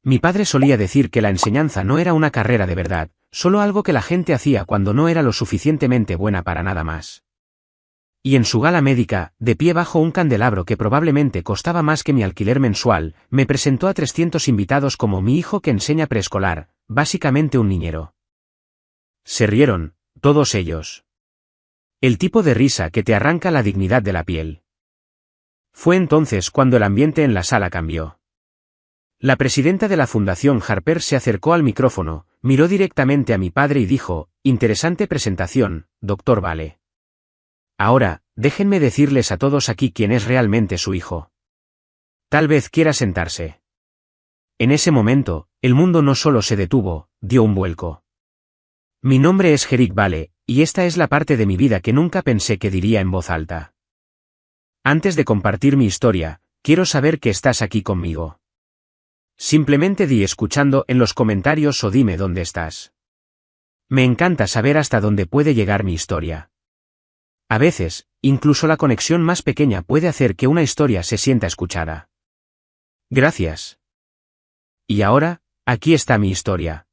Mi padre solía decir que la enseñanza no era una carrera de verdad, solo algo que la gente hacía cuando no era lo suficientemente buena para nada más. Y en su gala médica, de pie bajo un candelabro que probablemente costaba más que mi alquiler mensual, me presentó a 300 invitados como mi hijo que enseña preescolar, básicamente un niñero. Se rieron, todos ellos. El tipo de risa que te arranca la dignidad de la piel. Fue entonces cuando el ambiente en la sala cambió. La presidenta de la Fundación Harper se acercó al micrófono, miró directamente a mi padre y dijo: «Interesante presentación, Dr. Vale. Ahora, déjenme decirles a todos aquí quién es realmente su hijo. Tal vez quiera sentarse». En ese momento, el mundo no solo se detuvo, dio un vuelco. Mi nombre es Jerick Vale, y esta es la parte de mi vida que nunca pensé que diría en voz alta. Antes de compartir mi historia, quiero saber que estás aquí conmigo. Simplemente di escuchando en los comentarios o dime dónde estás. Me encanta saber hasta dónde puede llegar mi historia. A veces, incluso la conexión más pequeña puede hacer que una historia se sienta escuchada. Gracias. Y ahora, aquí está mi historia.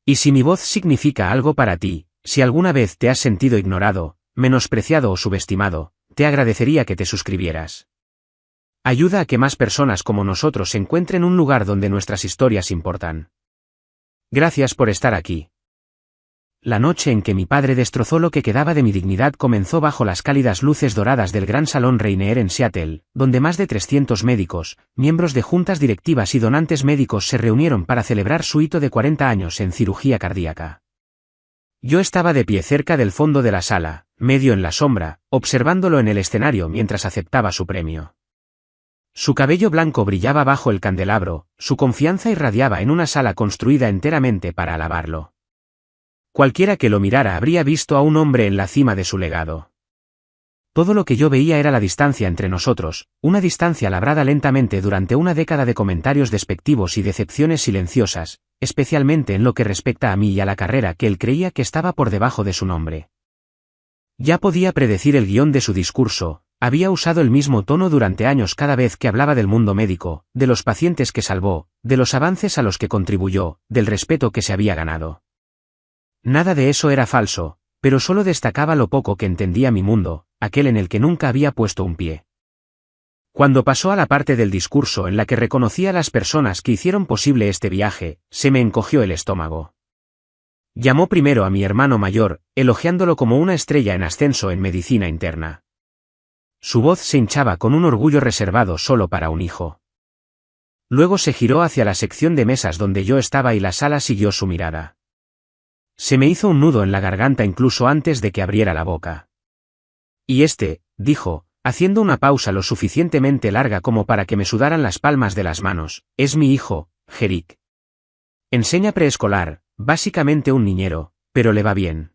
Y si mi voz significa algo para ti, si alguna vez te has sentido ignorado, menospreciado o subestimado, te agradecería que te suscribieras. Ayuda a que más personas como nosotros encuentren un lugar donde nuestras historias importan. Gracias por estar aquí. La noche en que mi padre destrozó lo que quedaba de mi dignidad comenzó bajo las cálidas luces doradas del Gran Salón Rainier en Seattle, donde más de 300 médicos, miembros de juntas directivas y donantes médicos se reunieron para celebrar su hito de 40 años en cirugía cardíaca. Yo estaba de pie cerca del fondo de la sala, medio en la sombra, observándolo en el escenario mientras aceptaba su premio. Su cabello blanco brillaba bajo el candelabro, su confianza irradiaba en una sala construida enteramente para alabarlo. Cualquiera que lo mirara habría visto a un hombre en la cima de su legado. Todo lo que yo veía era la distancia entre nosotros, una distancia labrada lentamente durante una década de comentarios despectivos y decepciones silenciosas, especialmente en lo que respecta a mí y a la carrera que él creía que estaba por debajo de su nombre. Ya podía predecir el guión de su discurso, había usado el mismo tono durante años cada vez que hablaba del mundo médico, de los pacientes que salvó, de los avances a los que contribuyó, del respeto que se había ganado. Nada de eso era falso, pero solo destacaba lo poco que entendía mi mundo, aquel en el que nunca había puesto un pie. Cuando pasó a la parte del discurso en la que reconocía a las personas que hicieron posible este viaje, se me encogió el estómago. Llamó primero a mi hermano mayor, elogiándolo como una estrella en ascenso en medicina interna. Su voz se hinchaba con un orgullo reservado solo para un hijo. Luego se giró hacia la sección de mesas donde yo estaba y la sala siguió su mirada. Se me hizo un nudo en la garganta incluso antes de que abriera la boca. Y dijo, haciendo una pausa lo suficientemente larga como para que me sudaran las palmas de las manos, es mi hijo, Jerick. Enseña preescolar, básicamente un niñero, pero le va bien.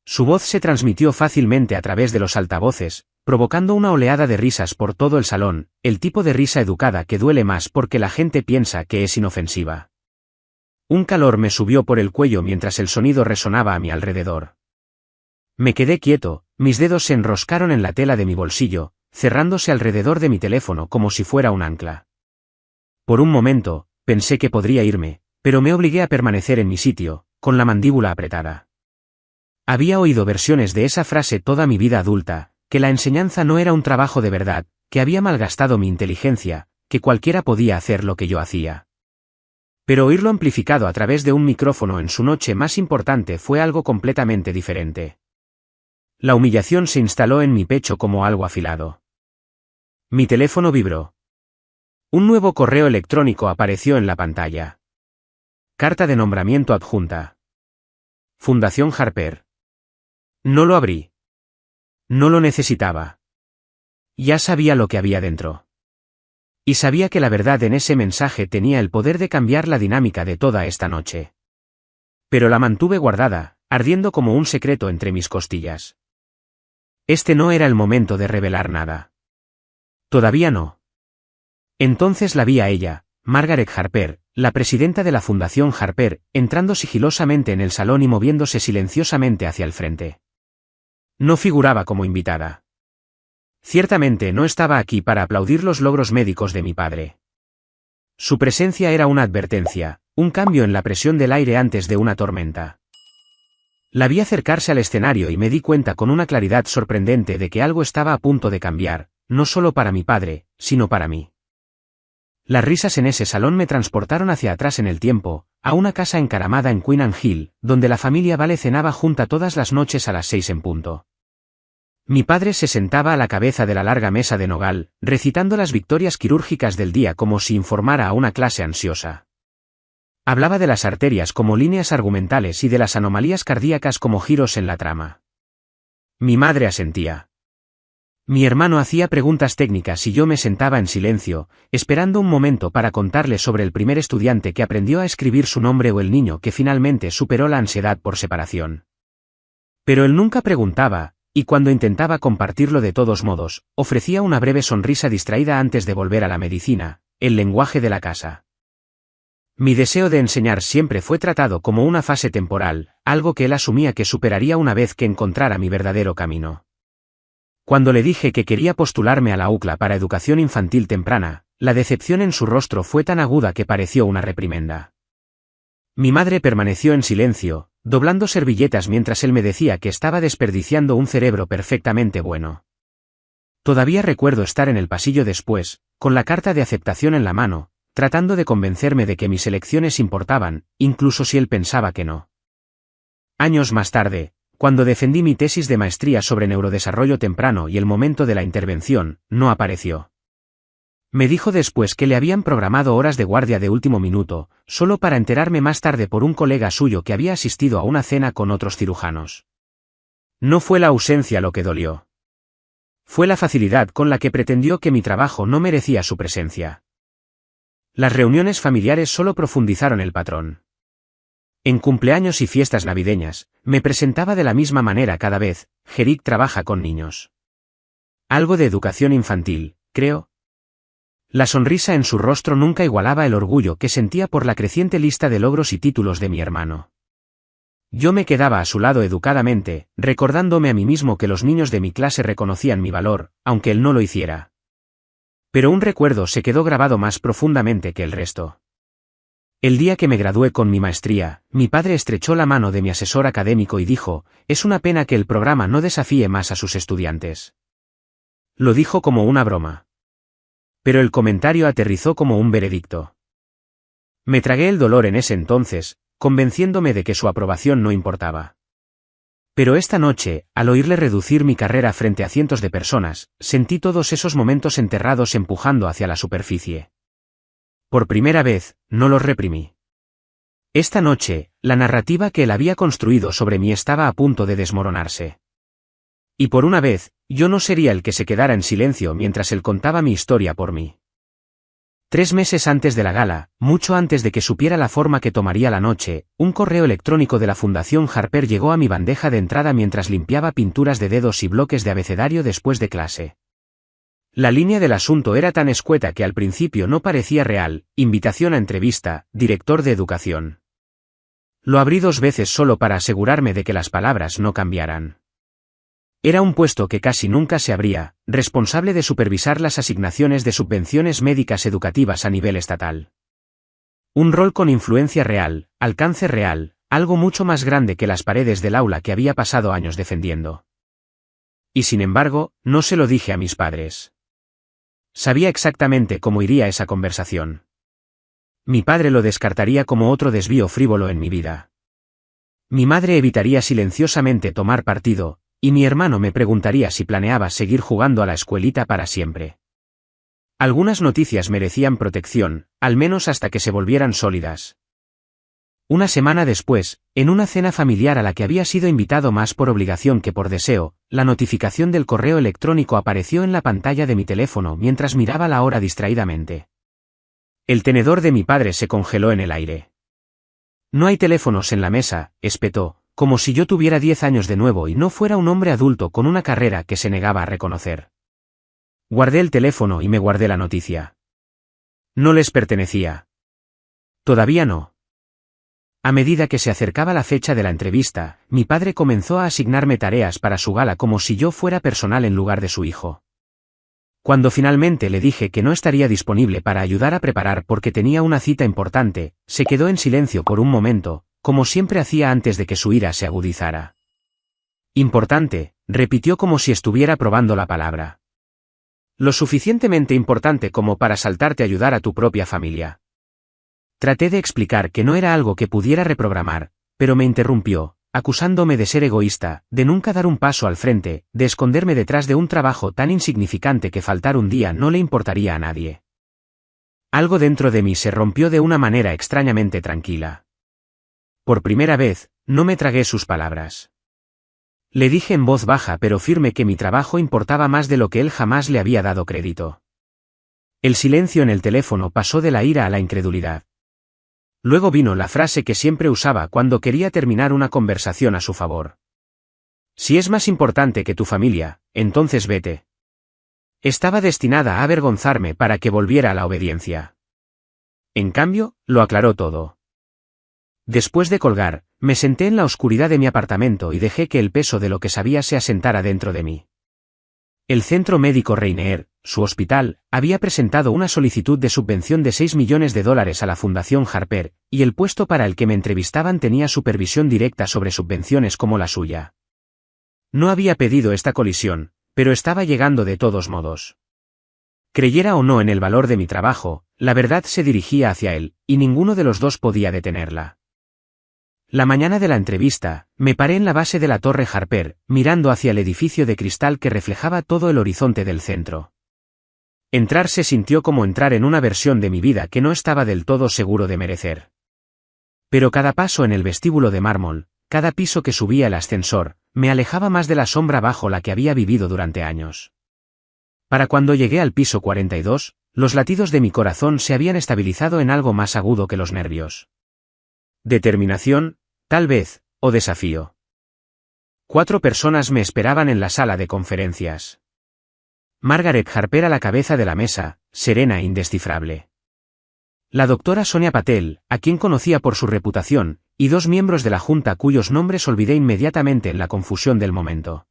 Su voz se transmitió fácilmente a través de los altavoces, provocando una oleada de risas por todo el salón, el tipo de risa educada que duele más porque la gente piensa que es inofensiva. Un calor me subió por el cuello mientras el sonido resonaba a mi alrededor. Me quedé quieto, mis dedos se enroscaron en la tela de mi bolsillo, cerrándose alrededor de mi teléfono como si fuera un ancla. Por un momento, pensé que podría irme, pero me obligué a permanecer en mi sitio, con la mandíbula apretada. Había oído versiones de esa frase toda mi vida adulta, que la enseñanza no era un trabajo de verdad, que había malgastado mi inteligencia, que cualquiera podía hacer lo que yo hacía. Pero oírlo amplificado a través de un micrófono en su noche más importante fue algo completamente diferente. La humillación se instaló en mi pecho como algo afilado. Mi teléfono vibró. Un nuevo correo electrónico apareció en la pantalla. Carta de nombramiento adjunta. Fundación Harper. No lo abrí. No lo necesitaba. Ya sabía lo que había dentro. Y sabía que la verdad en ese mensaje tenía el poder de cambiar la dinámica de toda esta noche. Pero la mantuve guardada, ardiendo como un secreto entre mis costillas. Este no era el momento de revelar nada. Todavía no. Entonces la vi a ella, Margaret Harper, la presidenta de la Fundación Harper, entrando sigilosamente en el salón y moviéndose silenciosamente hacia el frente. No figuraba como invitada. Ciertamente no estaba aquí para aplaudir los logros médicos de mi padre. Su presencia era una advertencia, un cambio en la presión del aire antes de una tormenta. La vi acercarse al escenario y me di cuenta con una claridad sorprendente de que algo estaba a punto de cambiar, no solo para mi padre, sino para mí. Las risas en ese salón me transportaron hacia atrás en el tiempo, a una casa encaramada en Queen Anne Hill, donde la familia Vale cenaba junta todas las noches a las 6 en punto. Mi padre se sentaba a la cabeza de la larga mesa de nogal, recitando las victorias quirúrgicas del día como si informara a una clase ansiosa. Hablaba de las arterias como líneas argumentales y de las anomalías cardíacas como giros en la trama. Mi madre asentía. Mi hermano hacía preguntas técnicas y yo me sentaba en silencio, esperando un momento para contarle sobre el primer estudiante que aprendió a escribir su nombre o el niño que finalmente superó la ansiedad por separación. Pero él nunca preguntaba, y cuando intentaba compartirlo de todos modos, ofrecía una breve sonrisa distraída antes de volver a la medicina, el lenguaje de la casa. Mi deseo de enseñar siempre fue tratado como una fase temporal, algo que él asumía que superaría una vez que encontrara mi verdadero camino. Cuando le dije que quería postularme a la UCLA para educación infantil temprana, la decepción en su rostro fue tan aguda que pareció una reprimenda. Mi madre permaneció en silencio, doblando servilletas mientras él me decía que estaba desperdiciando un cerebro perfectamente bueno. Todavía recuerdo estar en el pasillo después, con la carta de aceptación en la mano, tratando de convencerme de que mis elecciones importaban, incluso si él pensaba que no. Años más tarde, cuando defendí mi tesis de maestría sobre neurodesarrollo temprano y el momento de la intervención, no apareció. Me dijo después que le habían programado horas de guardia de último minuto, solo para enterarme más tarde por un colega suyo que había asistido a una cena con otros cirujanos. No fue la ausencia lo que dolió. Fue la facilidad con la que pretendió que mi trabajo no merecía su presencia. Las reuniones familiares solo profundizaron el patrón. En cumpleaños y fiestas navideñas, me presentaba de la misma manera cada vez. Jerick trabaja con niños. Algo de educación infantil, creo. La sonrisa en su rostro nunca igualaba el orgullo que sentía por la creciente lista de logros y títulos de mi hermano. Yo me quedaba a su lado educadamente, recordándome a mí mismo que los niños de mi clase reconocían mi valor, aunque él no lo hiciera. Pero un recuerdo se quedó grabado más profundamente que el resto. El día que me gradué con mi maestría, mi padre estrechó la mano de mi asesor académico y dijo, «Es una pena que el programa no desafíe más a sus estudiantes». Lo dijo como una broma. Pero el comentario aterrizó como un veredicto. Me tragué el dolor en ese entonces, convenciéndome de que su aprobación no importaba. Pero esta noche, al oírle reducir mi carrera frente a cientos de personas, sentí todos esos momentos enterrados empujando hacia la superficie. Por primera vez, no los reprimí. Esta noche, la narrativa que él había construido sobre mí estaba a punto de desmoronarse. Y por una vez, yo no sería el que se quedara en silencio mientras él contaba mi historia por mí. 3 meses antes de la gala, mucho antes de que supiera la forma que tomaría la noche, un correo electrónico de la Fundación Harper llegó a mi bandeja de entrada mientras limpiaba pinturas de dedos y bloques de abecedario después de clase. La línea del asunto era tan escueta que al principio no parecía real: invitación a entrevista, director de educación. Lo abrí 2 veces solo para asegurarme de que las palabras no cambiaran. Era un puesto que casi nunca se abría, responsable de supervisar las asignaciones de subvenciones médicas educativas a nivel estatal. Un rol con influencia real, alcance real, algo mucho más grande que las paredes del aula que había pasado años defendiendo. Y sin embargo, no se lo dije a mis padres. Sabía exactamente cómo iría esa conversación. Mi padre lo descartaría como otro desvío frívolo en mi vida. Mi madre evitaría silenciosamente tomar partido, y mi hermano me preguntaría si planeaba seguir jugando a la escuelita para siempre. Algunas noticias merecían protección, al menos hasta que se volvieran sólidas. Una semana después, en una cena familiar a la que había sido invitado más por obligación que por deseo, la notificación del correo electrónico apareció en la pantalla de mi teléfono mientras miraba la hora distraídamente. El tenedor de mi padre se congeló en el aire. «No hay teléfonos en la mesa», espetó, como si yo tuviera 10 años de nuevo y no fuera un hombre adulto con una carrera que se negaba a reconocer. Guardé el teléfono y me guardé la noticia. No les pertenecía. Todavía no. A medida que se acercaba la fecha de la entrevista, mi padre comenzó a asignarme tareas para su gala como si yo fuera personal en lugar de su hijo. Cuando finalmente le dije que no estaría disponible para ayudar a preparar porque tenía una cita importante, se quedó en silencio por un momento, como siempre hacía antes de que su ira se agudizara. Importante, repitió como si estuviera probando la palabra. Lo suficientemente importante como para saltarte a ayudar a tu propia familia. Traté de explicar que no era algo que pudiera reprogramar, pero me interrumpió, acusándome de ser egoísta, de nunca dar un paso al frente, de esconderme detrás de un trabajo tan insignificante que faltar un día no le importaría a nadie. Algo dentro de mí se rompió de una manera extrañamente tranquila. Por primera vez, no me tragué sus palabras. Le dije en voz baja pero firme que mi trabajo importaba más de lo que él jamás le había dado crédito. El silencio en el teléfono pasó de la ira a la incredulidad. Luego vino la frase que siempre usaba cuando quería terminar una conversación a su favor. Si es más importante que tu familia, entonces vete. Estaba destinada a avergonzarme para que volviera a la obediencia. En cambio, lo aclaró todo. Después de colgar, me senté en la oscuridad de mi apartamento y dejé que el peso de lo que sabía se asentara dentro de mí. El Centro Médico Rainier, su hospital, había presentado una solicitud de subvención de $6 millones a la Fundación Harper, y el puesto para el que me entrevistaban tenía supervisión directa sobre subvenciones como la suya. No había pedido esta colisión, pero estaba llegando de todos modos. Creyera o no en el valor de mi trabajo, la verdad se dirigía hacia él, y ninguno de los dos podía detenerla. La mañana de la entrevista, me paré en la base de la Torre Harper, mirando hacia el edificio de cristal que reflejaba todo el horizonte del centro. Entrar se sintió como entrar en una versión de mi vida que no estaba del todo seguro de merecer. Pero cada paso en el vestíbulo de mármol, cada piso que subía el ascensor, me alejaba más de la sombra bajo la que había vivido durante años. Para cuando llegué al piso 42, los latidos de mi corazón se habían estabilizado en algo más agudo que los nervios. Determinación, tal vez, o desafío. 4 personas me esperaban en la sala de conferencias. Margaret Harper a la cabeza de la mesa, serena e indescifrable. La doctora Sonia Patel, a quien conocía por su reputación, y 2 miembros de la junta cuyos nombres olvidé inmediatamente en la confusión del momento.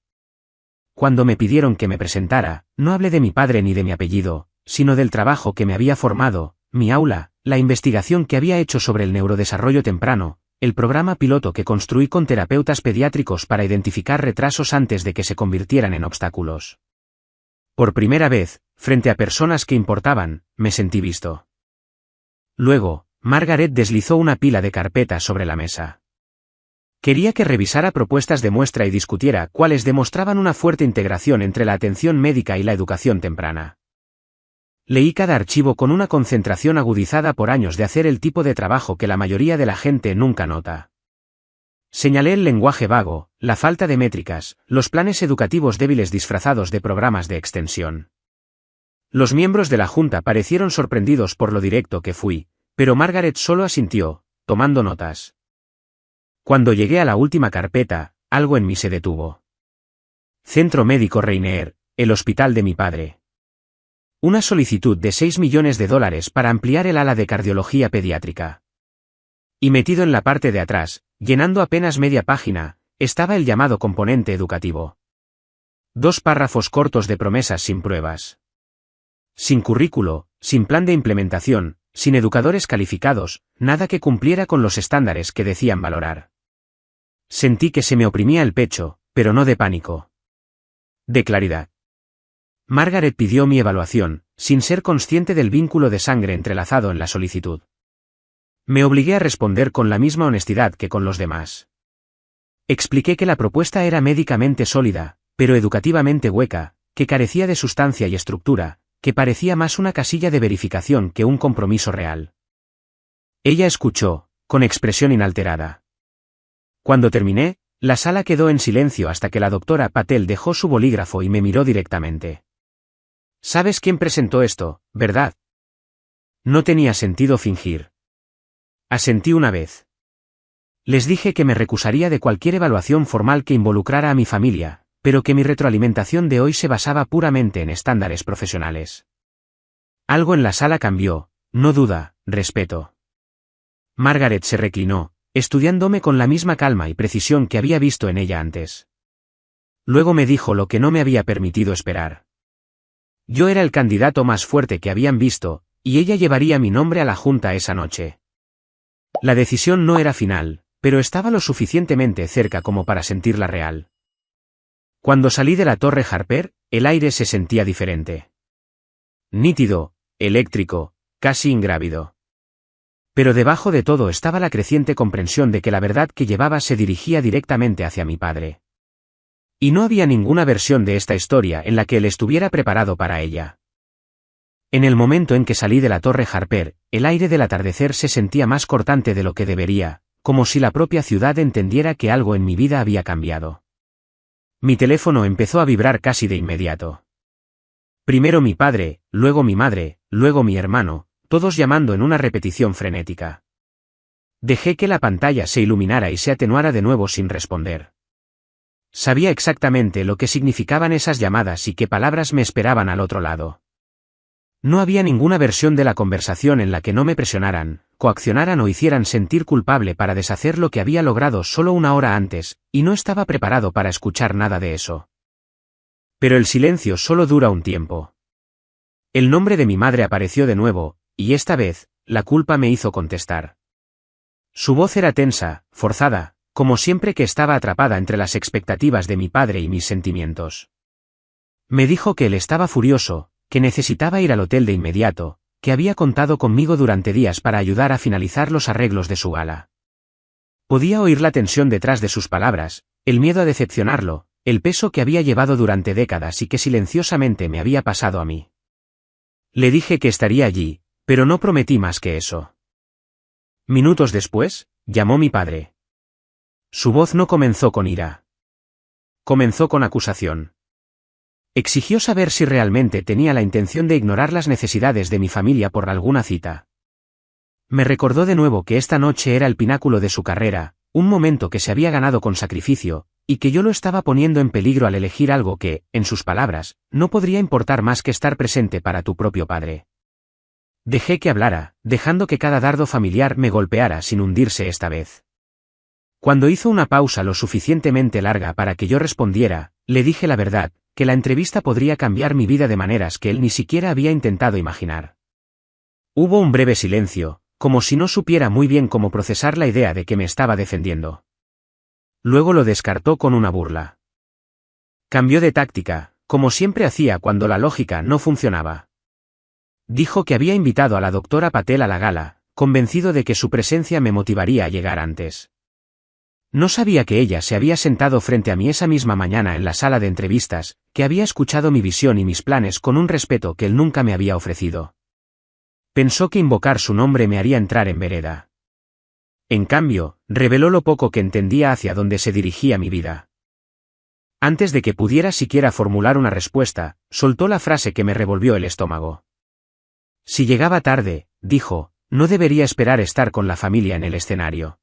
Cuando me pidieron que me presentara, no hablé de mi padre ni de mi apellido, sino del trabajo que me había formado, mi aula, la investigación que había hecho sobre el neurodesarrollo temprano, el programa piloto que construí con terapeutas pediátricos para identificar retrasos antes de que se convirtieran en obstáculos. Por primera vez, frente a personas que importaban, me sentí visto. Luego, Margaret deslizó una pila de carpetas sobre la mesa. Quería que revisara propuestas de muestra y discutiera cuáles demostraban una fuerte integración entre la atención médica y la educación temprana. Leí cada archivo con una concentración agudizada por años de hacer el tipo de trabajo que la mayoría de la gente nunca nota. Señalé el lenguaje vago, la falta de métricas, los planes educativos débiles disfrazados de programas de extensión. Los miembros de la junta parecieron sorprendidos por lo directo que fui, pero Margaret solo asintió, tomando notas. Cuando llegué a la última carpeta, algo en mí se detuvo. Centro Médico Rainier, el hospital de mi padre. Una solicitud de $6 millones para ampliar el ala de cardiología pediátrica. Y metido en la parte de atrás, llenando apenas media página, estaba el llamado componente educativo. 2 párrafos cortos de promesas sin pruebas. Sin currículo, sin plan de implementación, sin educadores calificados, nada que cumpliera con los estándares que decían valorar. Sentí que se me oprimía el pecho, pero no de pánico. De claridad. Margaret pidió mi evaluación, sin ser consciente del vínculo de sangre entrelazado en la solicitud. Me obligué a responder con la misma honestidad que con los demás. Expliqué que la propuesta era médicamente sólida, pero educativamente hueca, que carecía de sustancia y estructura, que parecía más una casilla de verificación que un compromiso real. Ella escuchó, con expresión inalterada. Cuando terminé, la sala quedó en silencio hasta que la doctora Patel dejó su bolígrafo y me miró directamente. ¿Sabes quién presentó esto, verdad? No tenía sentido fingir. Asentí una vez. Les dije que me recusaría de cualquier evaluación formal que involucrara a mi familia, pero que mi retroalimentación de hoy se basaba puramente en estándares profesionales. Algo en la sala cambió, no duda, respeto. Margaret se reclinó, estudiándome con la misma calma y precisión que había visto en ella antes. Luego me dijo lo que no me había permitido esperar. Yo era el candidato más fuerte que habían visto, y ella llevaría mi nombre a la junta esa noche. La decisión no era final, pero estaba lo suficientemente cerca como para sentirla real. Cuando salí de la Torre Harper, el aire se sentía diferente. Nítido, eléctrico, casi ingrávido. Pero debajo de todo estaba la creciente comprensión de que la verdad que llevaba se dirigía directamente hacia mi padre. Y no había ninguna versión de esta historia en la que él estuviera preparado para ella. En el momento en que salí de la Torre Harper, el aire del atardecer se sentía más cortante de lo que debería, como si la propia ciudad entendiera que algo en mi vida había cambiado. Mi teléfono empezó a vibrar casi de inmediato. Primero mi padre, luego mi madre, luego mi hermano, todos llamando en una repetición frenética. Dejé que la pantalla se iluminara y se atenuara de nuevo sin responder. Sabía exactamente lo que significaban esas llamadas y qué palabras me esperaban al otro lado. No había ninguna versión de la conversación en la que no me presionaran, coaccionaran o hicieran sentir culpable para deshacer lo que había logrado solo una hora antes, y no estaba preparado para escuchar nada de eso. Pero el silencio solo dura un tiempo. El nombre de mi madre apareció de nuevo, y esta vez, la culpa me hizo contestar. Su voz era tensa, forzada, como siempre que estaba atrapada entre las expectativas de mi padre y mis sentimientos. Me dijo que él estaba furioso, que necesitaba ir al hotel de inmediato, que había contado conmigo durante días para ayudar a finalizar los arreglos de su gala. Podía oír la tensión detrás de sus palabras, el miedo a decepcionarlo, el peso que había llevado durante décadas y que silenciosamente me había pasado a mí. Le dije que estaría allí, pero no prometí más que eso. Minutos después, llamó mi padre. Su voz no comenzó con ira. Comenzó con acusación. Exigió saber si realmente tenía la intención de ignorar las necesidades de mi familia por alguna cita. Me recordó de nuevo que esta noche era el pináculo de su carrera, un momento que se había ganado con sacrificio, y que yo lo estaba poniendo en peligro al elegir algo que, en sus palabras, no podría importar más que estar presente para tu propio padre. Dejé que hablara, dejando que cada dardo familiar me golpeara sin hundirse esta vez. Cuando hizo una pausa lo suficientemente larga para que yo respondiera, le dije la verdad, que la entrevista podría cambiar mi vida de maneras que él ni siquiera había intentado imaginar. Hubo un breve silencio, como si no supiera muy bien cómo procesar la idea de que me estaba defendiendo. Luego lo descartó con una burla. Cambió de táctica, como siempre hacía cuando la lógica no funcionaba. Dijo que había invitado a la doctora Patel a la gala, convencido de que su presencia me motivaría a llegar antes. No sabía que ella se había sentado frente a mí esa misma mañana en la sala de entrevistas, que había escuchado mi visión y mis planes con un respeto que él nunca me había ofrecido. Pensó que invocar su nombre me haría entrar en vereda. En cambio, reveló lo poco que entendía hacia dónde se dirigía mi vida. Antes de que pudiera siquiera formular una respuesta, soltó la frase que me revolvió el estómago. Si llegaba tarde, dijo, no debería esperar estar con la familia en el escenario.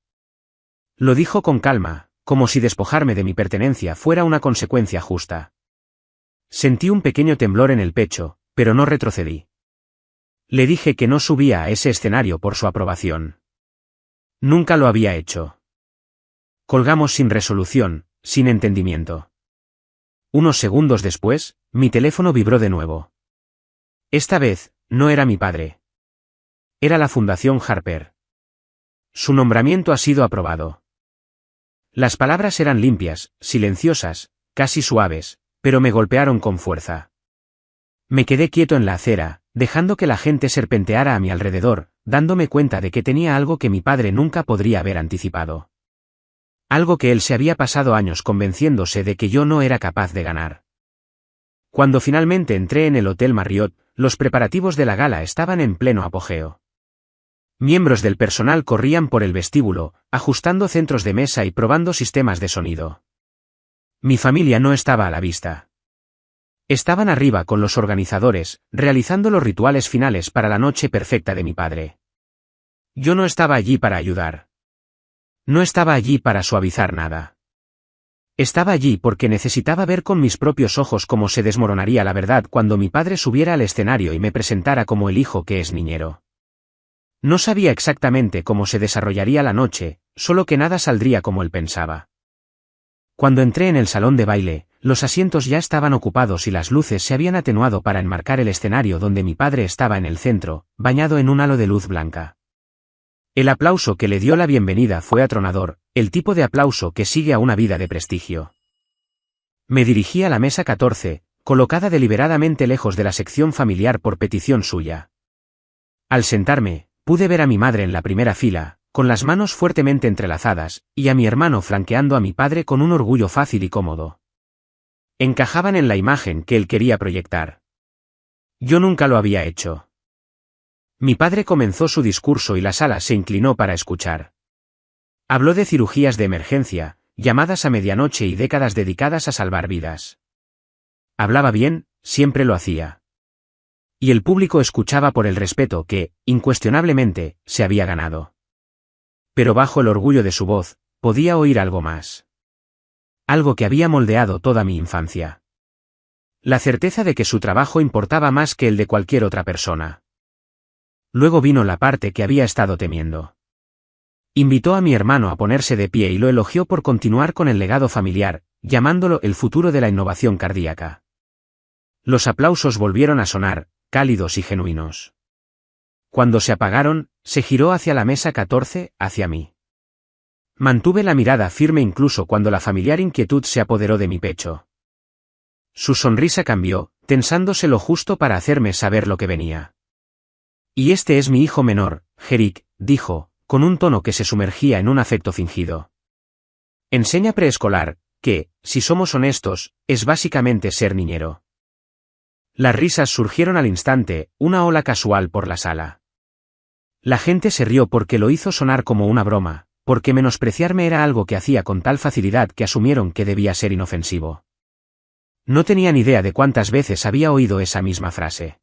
Lo dijo con calma, como si despojarme de mi pertenencia fuera una consecuencia justa. Sentí un pequeño temblor en el pecho, pero no retrocedí. Le dije que no subía a ese escenario por su aprobación. Nunca lo había hecho. Colgamos sin resolución, sin entendimiento. Unos segundos después, mi teléfono vibró de nuevo. Esta vez, no era mi padre. Era la Fundación Harper. Su nombramiento ha sido aprobado. Las palabras eran limpias, silenciosas, casi suaves, pero me golpearon con fuerza. Me quedé quieto en la acera, dejando que la gente serpenteara a mi alrededor, dándome cuenta de que tenía algo que mi padre nunca podría haber anticipado. Algo que él se había pasado años convenciéndose de que yo no era capaz de ganar. Cuando finalmente entré en el Hotel Marriott, los preparativos de la gala estaban en pleno apogeo. Miembros del personal corrían por el vestíbulo, ajustando centros de mesa y probando sistemas de sonido. Mi familia no estaba a la vista. Estaban arriba con los organizadores, realizando los rituales finales para la noche perfecta de mi padre. Yo no estaba allí para ayudar. No estaba allí para suavizar nada. Estaba allí porque necesitaba ver con mis propios ojos cómo se desmoronaría la verdad cuando mi padre subiera al escenario y me presentara como el hijo que es niñero. No sabía exactamente cómo se desarrollaría la noche, solo que nada saldría como él pensaba. Cuando entré en el salón de baile, Los asientos ya estaban ocupados y las luces se habían atenuado para enmarcar el escenario donde mi padre estaba en el centro, bañado en un halo de luz blanca. El aplauso que le dio la bienvenida fue atronador, el tipo de aplauso que sigue a una vida de prestigio. Me dirigí a la mesa 14, colocada deliberadamente lejos de la sección familiar por petición suya. Al sentarme, pude ver a mi madre en la primera fila, con las manos fuertemente entrelazadas, y a mi hermano flanqueando a mi padre con un orgullo fácil y cómodo. Encajaban en la imagen que él quería proyectar. Yo nunca lo había hecho. Mi padre comenzó su discurso y la sala se inclinó para escuchar. Habló de cirugías de emergencia, llamadas a medianoche y décadas dedicadas a salvar vidas. Hablaba bien, siempre lo hacía. Y el público escuchaba por el respeto que, incuestionablemente, se había ganado. Pero bajo el orgullo de su voz, podía oír algo más. Algo que había moldeado toda mi infancia. La certeza de que su trabajo importaba más que el de cualquier otra persona. Luego vino la parte que había estado temiendo. Invitó a mi hermano a ponerse de pie y lo elogió por continuar con el legado familiar, llamándolo el futuro de la innovación cardíaca. Los aplausos volvieron a sonar, cálidos y genuinos. Cuando se apagaron, se giró hacia la mesa 14, hacia mí. Mantuve la mirada firme incluso cuando la familiar inquietud se apoderó de mi pecho. Su sonrisa cambió, tensándose lo justo para hacerme saber lo que venía. Y este es mi hijo menor, Jerick, dijo, con un tono que se sumergía en un afecto fingido. Enseña preescolar, que, si somos honestos, es básicamente ser niñero. Las risas surgieron al instante, una ola casual por la sala. La gente se rió porque lo hizo sonar como una broma, porque menospreciarme era algo que hacía con tal facilidad que asumieron que debía ser inofensivo. No tenían idea de cuántas veces había oído esa misma frase.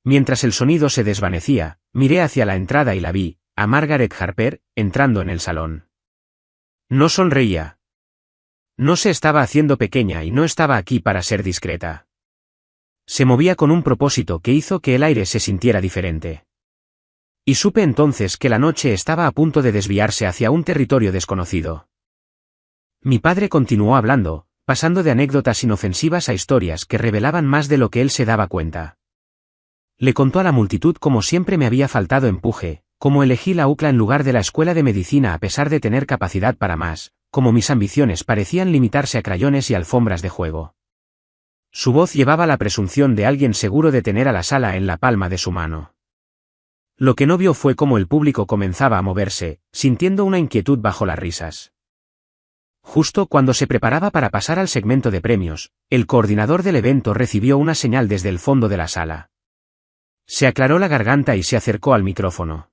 Mientras el sonido se desvanecía, miré hacia la entrada y la vi, a Margaret Harper, entrando en el salón. No sonreía. No se estaba haciendo pequeña y no estaba aquí para ser discreta. Se movía con un propósito que hizo que el aire se sintiera diferente. Y supe entonces que la noche estaba a punto de desviarse hacia un territorio desconocido. Mi padre continuó hablando, pasando de anécdotas inofensivas a historias que revelaban más de lo que él se daba cuenta. Le contó a la multitud cómo siempre me había faltado empuje, cómo elegí la UCLA en lugar de la escuela de medicina a pesar de tener capacidad para más, cómo mis ambiciones parecían limitarse a crayones y alfombras de juego. Su voz llevaba la presunción de alguien seguro de tener a la sala en la palma de su mano. Lo que no vio fue cómo el público comenzaba a moverse, sintiendo una inquietud bajo las risas. Justo cuando se preparaba para pasar al segmento de premios, el coordinador del evento recibió una señal desde el fondo de la sala. Se aclaró la garganta y se acercó al micrófono.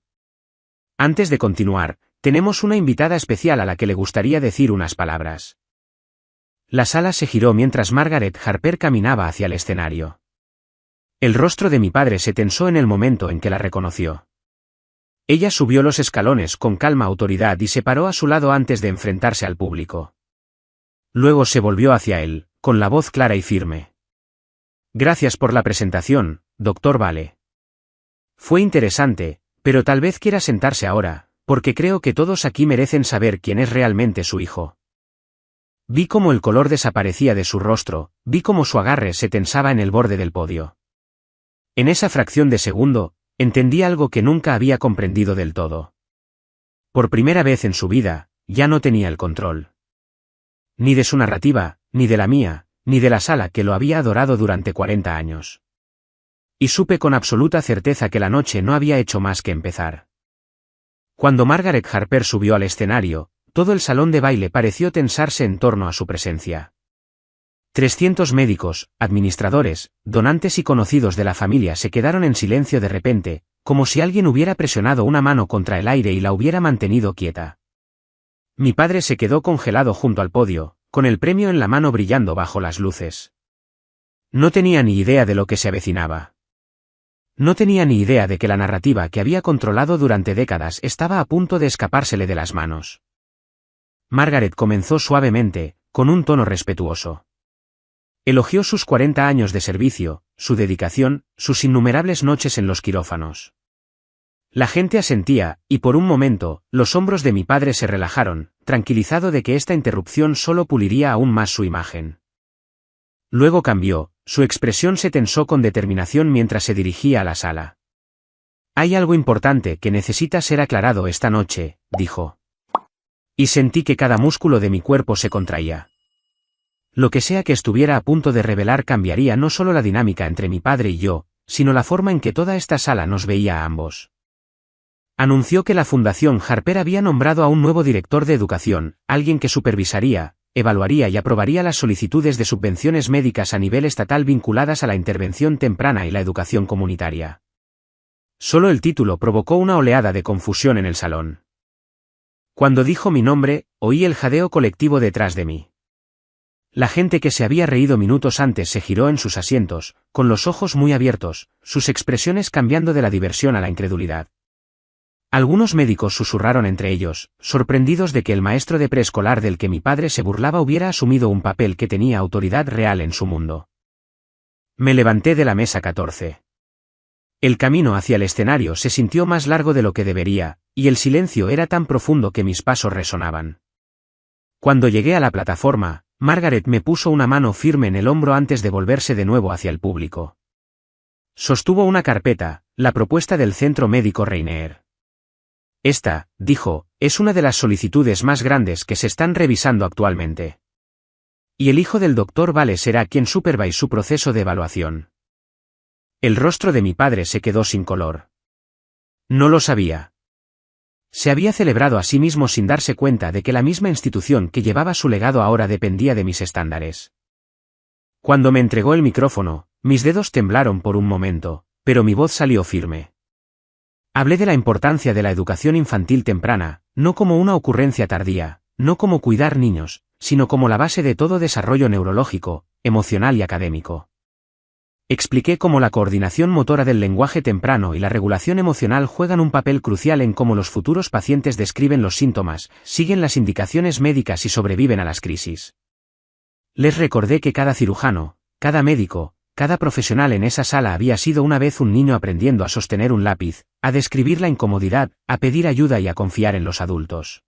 Antes de continuar, tenemos una invitada especial a la que le gustaría decir unas palabras. La sala se giró mientras Margaret Harper caminaba hacia el escenario. El rostro de mi padre se tensó en el momento en que la reconoció. Ella subió los escalones con calma autoridad y se paró a su lado antes de enfrentarse al público. Luego se volvió hacia él, con la voz clara y firme. Gracias por la presentación, Dr. Vale. Fue interesante, pero tal vez quiera sentarse ahora, porque creo que todos aquí merecen saber quién es realmente su hijo. Vi cómo el color desaparecía de su rostro, vi cómo su agarre se tensaba en el borde del podio. En esa fracción de segundo, entendí algo que nunca había comprendido del todo. Por primera vez en su vida, ya no tenía el control. Ni de su narrativa, ni de la mía, ni de la sala que lo había adorado durante 40 años. Y supe con absoluta certeza que la noche no había hecho más que empezar. Cuando Margaret Harper subió al escenario, todo el salón de baile pareció tensarse en torno a su presencia. 300 médicos, administradores, donantes y conocidos de la familia se quedaron en silencio de repente, como si alguien hubiera presionado una mano contra el aire y la hubiera mantenido quieta. Mi padre se quedó congelado junto al podio, con el premio en la mano brillando bajo las luces. No tenía ni idea de lo que se avecinaba. No tenía ni idea de que la narrativa que había controlado durante décadas estaba a punto de escapársele de las manos. Margaret comenzó suavemente, con un tono respetuoso. Elogió sus 40 años de servicio, su dedicación, sus innumerables noches en los quirófanos. La gente asentía, y por un momento, los hombros de mi padre se relajaron, tranquilizado de que esta interrupción solo puliría aún más su imagen. Luego cambió, su expresión se tensó con determinación mientras se dirigía a la sala. Hay algo importante que necesita ser aclarado esta noche, dijo. Y sentí que cada músculo de mi cuerpo se contraía. Lo que sea que estuviera a punto de revelar cambiaría no solo la dinámica entre mi padre y yo, sino la forma en que toda esta sala nos veía a ambos. Anunció que la Fundación Harper había nombrado a un nuevo director de educación, alguien que supervisaría, evaluaría y aprobaría las solicitudes de subvenciones médicas a nivel estatal vinculadas a la intervención temprana y la educación comunitaria. Solo el título provocó una oleada de confusión en el salón. Cuando dijo mi nombre, oí el jadeo colectivo detrás de mí. La gente que se había reído minutos antes se giró en sus asientos, con los ojos muy abiertos, sus expresiones cambiando de la diversión a la incredulidad. Algunos médicos susurraron entre ellos, sorprendidos de que el maestro de preescolar del que mi padre se burlaba hubiera asumido un papel que tenía autoridad real en su mundo. Me levanté de la mesa 14. El camino hacia el escenario se sintió más largo de lo que debería, y el silencio era tan profundo que mis pasos resonaban. Cuando llegué a la plataforma, Margaret me puso una mano firme en el hombro antes de volverse de nuevo hacia el público. Sostuvo una carpeta, la propuesta del Centro Médico Rainier. Esta, dijo, es una de las solicitudes más grandes que se están revisando actualmente. Y el hijo del Dr. Vale será quien supervise su proceso de evaluación. El rostro de mi padre se quedó sin color. No lo sabía. Se había celebrado a sí mismo sin darse cuenta de que la misma institución que llevaba su legado ahora dependía de mis estándares. Cuando me entregó el micrófono, mis dedos temblaron por un momento, pero mi voz salió firme. Hablé de la importancia de la educación infantil temprana, no como una ocurrencia tardía, no como cuidar niños, sino como la base de todo desarrollo neurológico, emocional y académico. Expliqué cómo la coordinación motora del lenguaje temprano y la regulación emocional juegan un papel crucial en cómo los futuros pacientes describen los síntomas, siguen las indicaciones médicas y sobreviven a las crisis. Les recordé que cada cirujano, cada médico, cada profesional en esa sala había sido una vez un niño aprendiendo a sostener un lápiz, a describir la incomodidad, a pedir ayuda y a confiar en los adultos.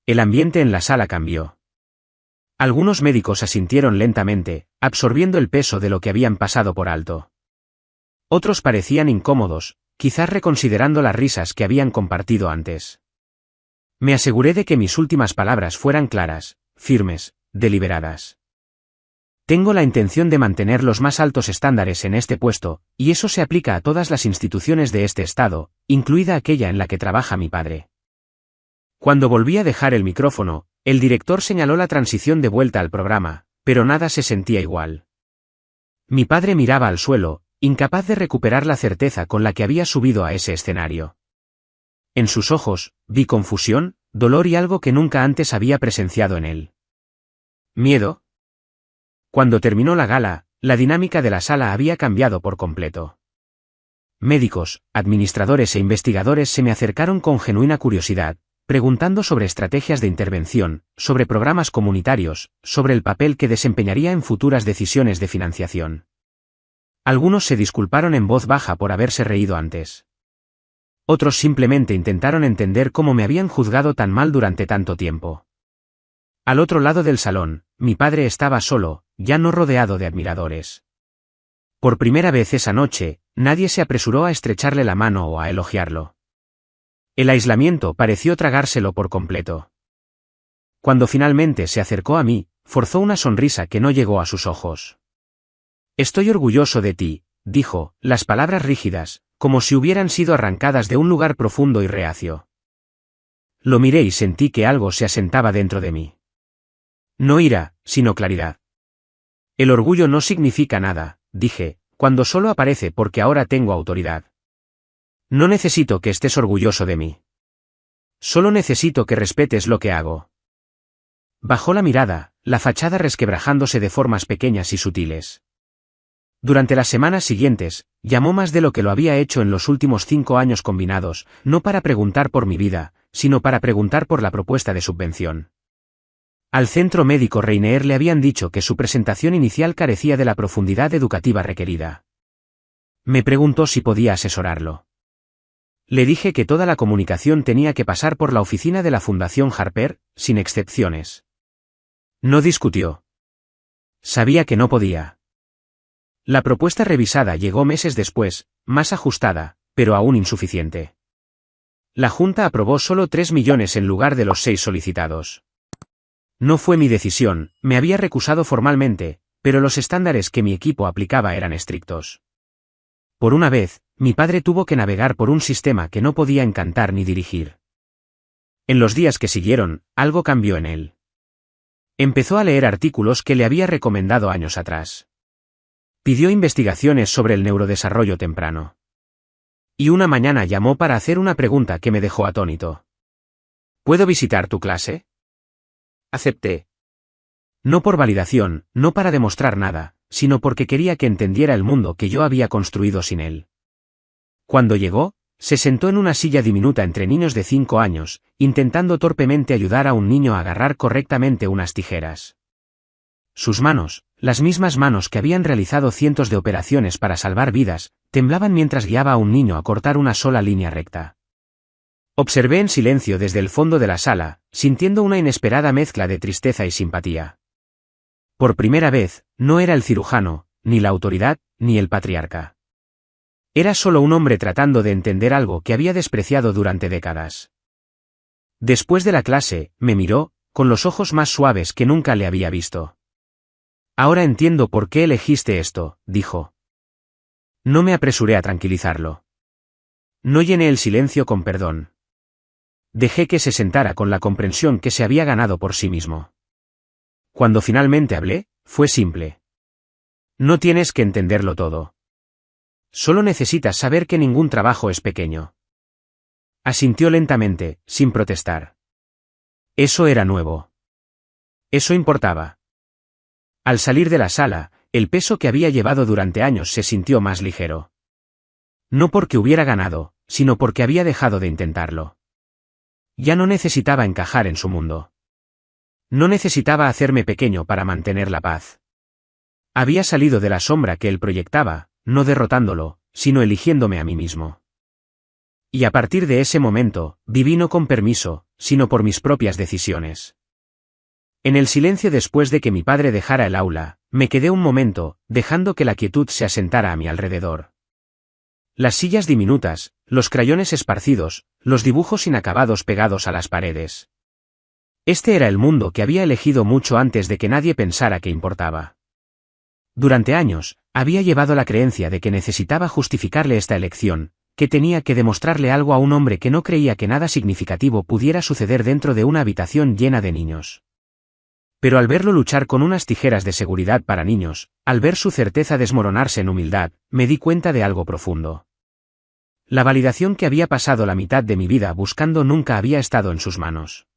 El ambiente en la sala cambió. Algunos médicos asintieron lentamente, absorbiendo el peso de lo que habían pasado por alto. Otros parecían incómodos, quizás reconsiderando las risas que habían compartido antes. Me aseguré de que mis últimas palabras fueran claras, firmes, deliberadas. Tengo la intención de mantener los más altos estándares en este puesto, y eso se aplica a todas las instituciones de este estado, incluida aquella en la que trabaja mi padre. Cuando volví a dejar el micrófono, el director señaló la transición de vuelta al programa, pero nada se sentía igual. Mi padre miraba al suelo, incapaz de recuperar la certeza con la que había subido a ese escenario. En sus ojos, vi confusión, dolor y algo que nunca antes había presenciado en él. ¿Miedo? Cuando terminó la gala, la dinámica de la sala había cambiado por completo. Médicos, administradores e investigadores se me acercaron con genuina curiosidad, preguntando sobre estrategias de intervención, sobre programas comunitarios, sobre el papel que desempeñaría en futuras decisiones de financiación. Algunos se disculparon en voz baja por haberse reído antes. Otros simplemente intentaron entender cómo me habían juzgado tan mal durante tanto tiempo. Al otro lado del salón, mi padre estaba solo, ya no rodeado de admiradores. Por primera vez esa noche, nadie se apresuró a estrecharle la mano o a elogiarlo. El aislamiento pareció tragárselo por completo. Cuando finalmente se acercó a mí, forzó una sonrisa que no llegó a sus ojos. Estoy orgulloso de ti, dijo, las palabras rígidas, como si hubieran sido arrancadas de un lugar profundo y reacio. Lo miré y sentí que algo se asentaba dentro de mí. No ira, sino claridad. El orgullo no significa nada, dije, cuando solo aparece porque ahora tengo autoridad. No necesito que estés orgulloso de mí. Solo necesito que respetes lo que hago. Bajó la mirada, la fachada resquebrajándose de formas pequeñas y sutiles. Durante las semanas siguientes, llamó más de lo que lo había hecho en los últimos 5 años combinados, no para preguntar por mi vida, sino para preguntar por la propuesta de subvención. Al Centro Médico Rainier le habían dicho que su presentación inicial carecía de la profundidad educativa requerida. Me preguntó si podía asesorarlo. Le dije que toda la comunicación tenía que pasar por la oficina de la Fundación Harper, sin excepciones. No discutió. Sabía que no podía. La propuesta revisada llegó meses después, más ajustada, pero aún insuficiente. La Junta aprobó solo 3 millones en lugar de los 6 solicitados. No fue mi decisión, me había recusado formalmente, pero los estándares que mi equipo aplicaba eran estrictos. Por una vez, mi padre tuvo que navegar por un sistema que no podía encantar ni dirigir. En los días que siguieron, algo cambió en él. Empezó a leer artículos que le había recomendado años atrás. Pidió investigaciones sobre el neurodesarrollo temprano. Y una mañana llamó para hacer una pregunta que me dejó atónito. ¿Puedo visitar tu clase? Acepté. No por validación, no para demostrar nada, sino porque quería que entendiera el mundo que yo había construido sin él. Cuando llegó, se sentó en una silla diminuta entre niños de 5 años, intentando torpemente ayudar a un niño a agarrar correctamente unas tijeras. Sus manos, las mismas manos que habían realizado cientos de operaciones para salvar vidas, temblaban mientras guiaba a un niño a cortar una sola línea recta. Observé en silencio desde el fondo de la sala, sintiendo una inesperada mezcla de tristeza y simpatía. Por primera vez, no era el cirujano, ni la autoridad, ni el patriarca. Era solo un hombre tratando de entender algo que había despreciado durante décadas. Después de la clase, me miró, con los ojos más suaves que nunca le había visto. Ahora entiendo por qué elegiste esto, dijo. No me apresuré a tranquilizarlo. No llené el silencio con perdón. Dejé que se sentara con la comprensión que se había ganado por sí mismo. Cuando finalmente hablé, fue simple. No tienes que entenderlo todo. Solo necesitas saber que ningún trabajo es pequeño. Asintió lentamente, sin protestar. Eso era nuevo. Eso importaba. Al salir de la sala, el peso que había llevado durante años se sintió más ligero. No porque hubiera ganado, sino porque había dejado de intentarlo. Ya no necesitaba encajar en su mundo. No necesitaba hacerme pequeño para mantener la paz. Había salido de la sombra que él proyectaba, no derrotándolo, sino eligiéndome a mí mismo. Y a partir de ese momento, viví no con permiso, sino por mis propias decisiones. En el silencio después de que mi padre dejara el aula, me quedé un momento, dejando que la quietud se asentara a mi alrededor. Las sillas diminutas, los crayones esparcidos, los dibujos inacabados pegados a las paredes. Este era el mundo que había elegido mucho antes de que nadie pensara que importaba. Durante años, había llevado la creencia de que necesitaba justificarle esta elección, que tenía que demostrarle algo a un hombre que no creía que nada significativo pudiera suceder dentro de una habitación llena de niños. Pero al verlo luchar con unas tijeras de seguridad para niños, al ver su certeza desmoronarse en humildad, me di cuenta de algo profundo. La validación que había pasado la mitad de mi vida buscando nunca había estado en sus manos.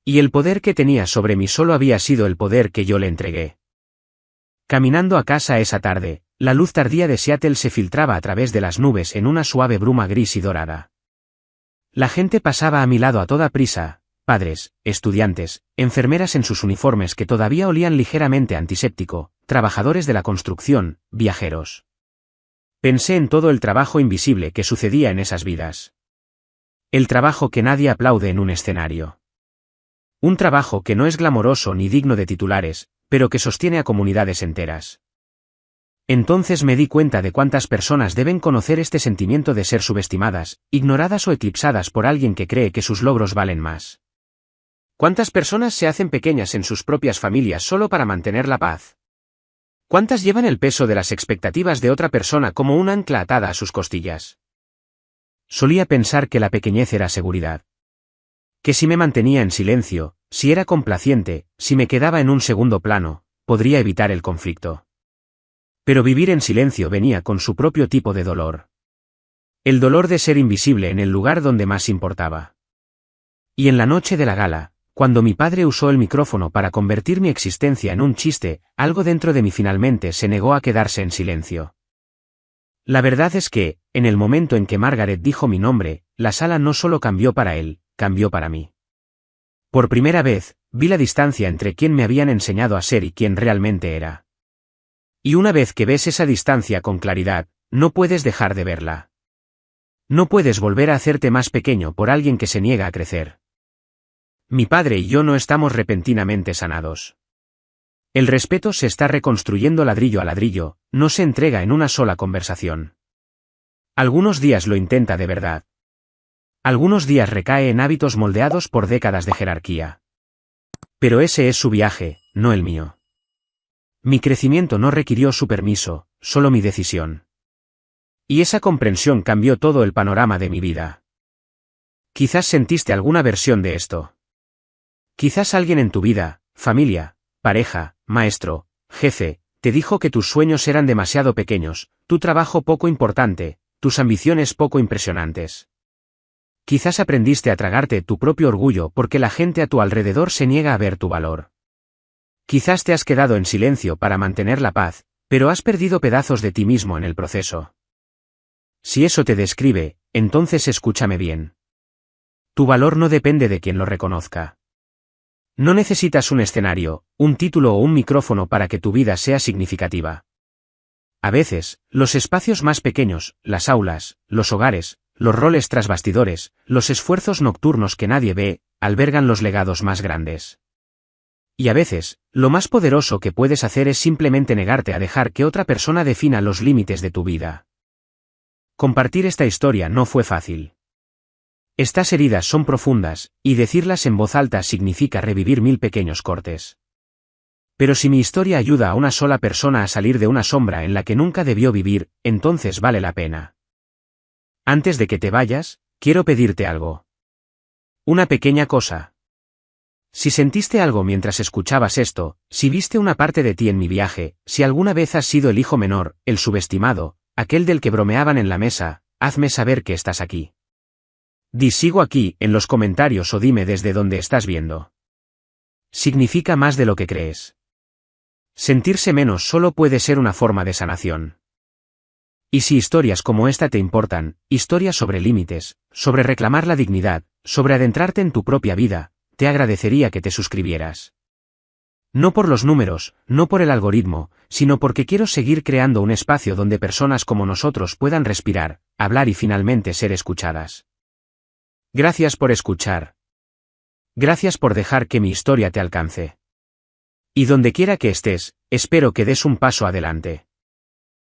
Y el poder que tenía sobre mí solo había sido el poder que yo le entregué. Caminando a casa esa tarde, la luz tardía de Seattle se filtraba a través de las nubes en una suave bruma gris y dorada. La gente pasaba a mi lado a toda prisa, padres, estudiantes, enfermeras en sus uniformes que todavía olían ligeramente antiséptico, trabajadores de la construcción, viajeros. Pensé en todo el trabajo invisible que sucedía en esas vidas. El trabajo que nadie aplaude en un escenario. Un trabajo que no es glamoroso ni digno de titulares, pero que sostiene a comunidades enteras. Entonces me di cuenta de cuántas personas deben conocer este sentimiento de ser subestimadas, ignoradas o eclipsadas por alguien que cree que sus logros valen más. ¿Cuántas personas se hacen pequeñas en sus propias familias solo para mantener la paz? ¿Cuántas llevan el peso de las expectativas de otra persona como un ancla atada a sus costillas? Solía pensar que la pequeñez era seguridad. Que si me mantenía en silencio, si era complaciente, si me quedaba en un segundo plano, podría evitar el conflicto. Pero vivir en silencio venía con su propio tipo de dolor. El dolor de ser invisible en el lugar donde más importaba. Y en la noche de la gala, cuando mi padre usó el micrófono para convertir mi existencia en un chiste, algo dentro de mí finalmente se negó a quedarse en silencio. La verdad es que, en el momento en que Margaret dijo mi nombre, la sala no solo cambió para él, cambió para mí. Por primera vez, vi la distancia entre quien me habían enseñado a ser y quién realmente era. Y una vez que ves esa distancia con claridad, no puedes dejar de verla. No puedes volver a hacerte más pequeño por alguien que se niega a crecer. Mi padre y yo no estamos repentinamente sanados. El respeto se está reconstruyendo ladrillo a ladrillo, no se entrega en una sola conversación. Algunos días lo intenta de verdad. Algunos días recae en hábitos moldeados por décadas de jerarquía. Pero ese es su viaje, no el mío. Mi crecimiento no requirió su permiso, solo mi decisión. Y esa comprensión cambió todo el panorama de mi vida. Quizás sentiste alguna versión de esto. Quizás alguien en tu vida, familia, pareja, maestro, jefe, te dijo que tus sueños eran demasiado pequeños, tu trabajo poco importante, tus ambiciones poco impresionantes. Quizás aprendiste a tragarte tu propio orgullo porque la gente a tu alrededor se niega a ver tu valor. Quizás te has quedado en silencio para mantener la paz, pero has perdido pedazos de ti mismo en el proceso. Si eso te describe, entonces escúchame bien. Tu valor no depende de quien lo reconozca. No necesitas un escenario, un título o un micrófono para que tu vida sea significativa. A veces, los espacios más pequeños, las aulas, los hogares, los roles tras bastidores, los esfuerzos nocturnos que nadie ve, albergan los legados más grandes. Y a veces, lo más poderoso que puedes hacer es simplemente negarte a dejar que otra persona defina los límites de tu vida. Compartir esta historia no fue fácil. Estas heridas son profundas, y decirlas en voz alta significa revivir 1000 pequeños cortes. Pero si mi historia ayuda a una sola persona a salir de una sombra en la que nunca debió vivir, entonces vale la pena. Antes de que te vayas, quiero pedirte algo. Una pequeña cosa. Si sentiste algo mientras escuchabas esto, si viste una parte de ti en mi viaje, si alguna vez has sido el hijo menor, el subestimado, aquel del que bromeaban en la mesa, hazme saber que estás aquí. Di sigo aquí en los comentarios o dime desde dónde estás viendo. Significa más de lo que crees. Sentirse menos solo puede ser una forma de sanación. Y si historias como esta te importan, historias sobre límites, sobre reclamar la dignidad, sobre adentrarte en tu propia vida, te agradecería que te suscribieras. No por los números, no por el algoritmo, sino porque quiero seguir creando un espacio donde personas como nosotros puedan respirar, hablar y finalmente ser escuchadas. Gracias por escuchar. Gracias por dejar que mi historia te alcance. Y donde quiera que estés, espero que des un paso adelante.